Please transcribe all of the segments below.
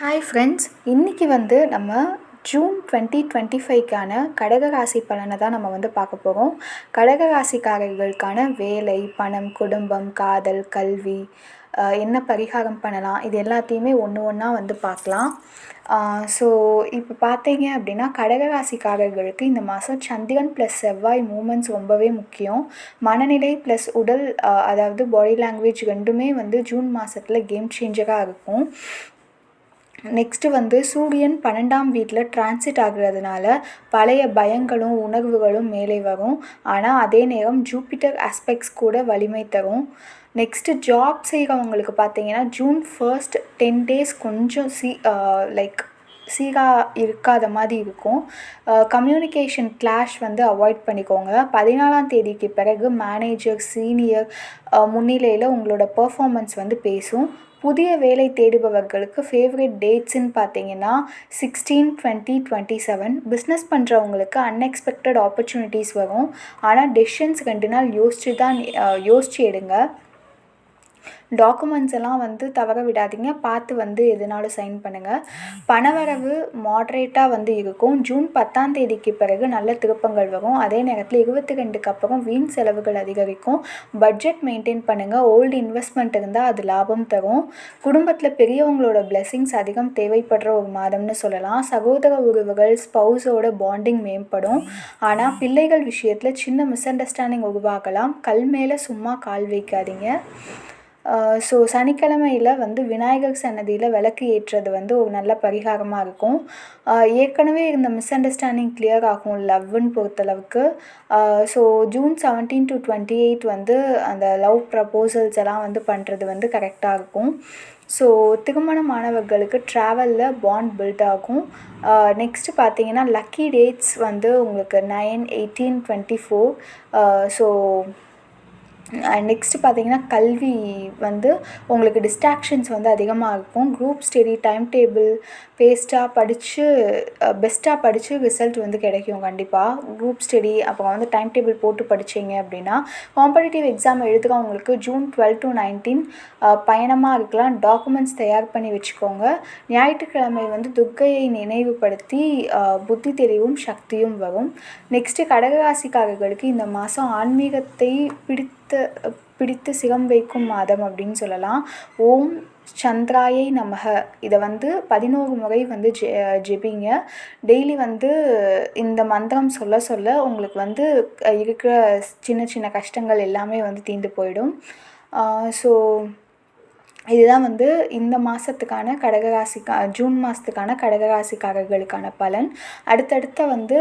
Hi friends, இன்றைக்கி வந்து நம்ம ஜூன் 2025க்கான கடக ராசி பலனை தான் நம்ம வந்து பார்க்க போகிறோம். கடக ராசிக்காரர்களுக்கான வேலை, பணம், குடும்பம், காதல், கல்வி, என்ன பரிகாரம் பண்ணலாம், இது எல்லாத்தையுமே ஒன்று ஒன்றா வந்து பார்க்கலாம். ஸோ இப்போ பார்த்தீங்க அப்படின்னா கடக ராசிக்காரர்களுக்கு இந்த மாதம் சந்திரன் ப்ளஸ் செவ்வாய் மூமெண்ட்ஸ் ரொம்பவே முக்கியம். மனநிலை ப்ளஸ் உடல், அதாவது பாடி லாங்குவேஜ் ரெண்டுமே வந்து ஜூன் மாதத்தில் கேம் சேஞ்சராக இருக்கும். நெக்ஸ்ட்டு வந்து சூரியன் 12ஆம் வீட்டில் டிரான்சிட் ஆகுறதுனால பழைய பயங்களும் உணர்வுகளும் மேலே வரும். ஆனால் அதே நேரம் ஜூபிட்டர் ஆஸ்பெக்ட்ஸ் கூட வலிமை தரும். நெக்ஸ்ட்டு ஜாப் செய்கிறவங்களுக்கு பார்த்தீங்கன்னா ஜூன் 1 10 days கொஞ்சம் சீராக இருக்காத மாதிரி இருக்கும். கம்யூனிகேஷன் கிளாஷ் வந்து அவாய்ட் பண்ணிக்கோங்க. 14ஆம் தேதிக்கு பிறகு மேனேஜர், சீனியர் முன்னிலையில் உங்களோட பெர்ஃபார்மன்ஸ் வந்து பேசும். புதிய வேலை தேடுபவர்களுக்கு ஃபேவரட் டேட்ஸ்ன்னு பார்த்தீங்கன்னா 16, 20, 27. பிஸ்னஸ் பண்ணுறவங்களுக்கு அன்எக்ஸ்பெக்டட் ஆப்பர்ச்சுனிட்டிஸ் வரும். ஆனால் டெசிஷன்ஸ் 2 நாள் யோசிச்சு எடுங்க. டாக்குமெண்ட்ஸ் எல்லாம் வந்து தவற விடாதீங்க, பார்த்து வந்து எதுனாலும் சைன் பண்ணுங்கள். பணவரவு மாட்ரேட்டாக வந்து இருக்கும். ஜூன் 10ஆம் தேதிக்கு பிறகு நல்ல திருப்பங்கள் வரும். அதே நேரத்தில் 22க்கு அப்புறம் வீண் செலவுகள் அதிகரிக்கும். பட்ஜெட் மெயின்டைன் பண்ணுங்கள். ஓல்டு இன்வெஸ்ட்மெண்ட் இருந்தால் அது லாபம் தரும். குடும்பத்தில் பெரியவங்களோட பிளெஸிங்ஸ் அதிகம் தேவைப்படுற ஒரு மாதம்னு சொல்லலாம். சகோதர உறவுகள், ஸ்பௌஸோட பாண்டிங் மேம்படும். ஆனால் பிள்ளைகள் விஷயத்தில் சின்ன மிஸ் அண்டர்ஸ்டாண்டிங் உருவாகலாம். கல் மேலே சும்மா கால் வைக்காதீங்க. ஸோ சனிக்கிழமையில் வந்து விநாயகர் சன்னதியில் விளக்கு ஏற்றுறது வந்து ஒரு நல்ல பரிகாரமாக இருக்கும். ஏற்கனவே இருந்த மிஸ் அண்டர்ஸ்டாண்டிங் கிளியர் ஆகும் லவ்வுன்னு பொறுத்தளவுக்கு. ஸோ ஜூன் 17 to 28 வந்து அந்த லவ் ப்ரப்போசல்ஸ் எல்லாம் வந்து பண்ணுறது வந்து கரெக்டாக இருக்கும். ஸோ திருமணமானவர்களுக்கு ட்ராவலில் பாண்ட் பில்ட் ஆகும். நெக்ஸ்ட்டு பார்த்தீங்கன்னா லக்கி டேட்ஸ் வந்து உங்களுக்கு 9, 18, 24. ஸோ நெக்ஸ்ட்டு பார்த்தீங்கன்னா கல்வி வந்து உங்களுக்கு டிஸ்ட்ராக்ஷன்ஸ் வந்து அதிகமாக இருக்கும். குரூப் ஸ்டடி, டைம் டேபிள் பெஸ்ட்டாக படித்து ரிசல்ட் வந்து கிடைக்கும் கண்டிப்பாக. குரூப் ஸ்டடி அப்புறம் வந்து டைம் டேபிள் போட்டு படித்தீங்க அப்படின்னா காம்படிட்டிவ் எக்ஸாம் எழுதுகிறவங்களுக்கு ஜூன் 12 to 19 பயணமாக இருக்கலாம். டாக்குமெண்ட்ஸ் தயார் பண்ணி வச்சுக்கோங்க. ஞாயிற்றுக்கிழமை வந்து துர்க்கையை நினைவுபடுத்தி புத்தி தெளிவும் சக்தியும் வரும். நெக்ஸ்ட்டு கடகராசிக்காரர்களுக்கு இந்த மாதம் ஆன்மீகத்தை பிடித்து சிரம் வைக்கும் மாதம் அப்படின்னு சொல்லலாம். ஓம் சந்திராயை நமக இதை வந்து 11 முறை வந்து ஜெபிங்க. டெய்லி வந்து இந்த மந்திரம் சொல்ல உங்களுக்கு வந்து இருக்கிற சின்ன சின்ன கஷ்டங்கள் எல்லாமே வந்து தீர்ந்து போயிடும். ஸோ இதுதான் வந்து இந்த மாதத்துக்கான ஜூன் மாதத்துக்கான கடகராசிக்காரர்களுக்கான பலன். அடுத்தடுத்த வந்து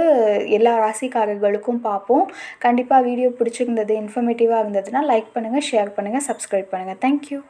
எல்லா ராசிக்காரர்களுக்கும் பார்ப்போம். கண்டிப்பாக வீடியோ பிடிச்சிருந்தது, இன்ஃபர்மேட்டிவாக இருந்ததுன்னா லைக் பண்ணுங்கள், ஷேர் பண்ணுங்கள், சப்ஸ்கிரைப் பண்ணுங்கள். தேங்க்யூ.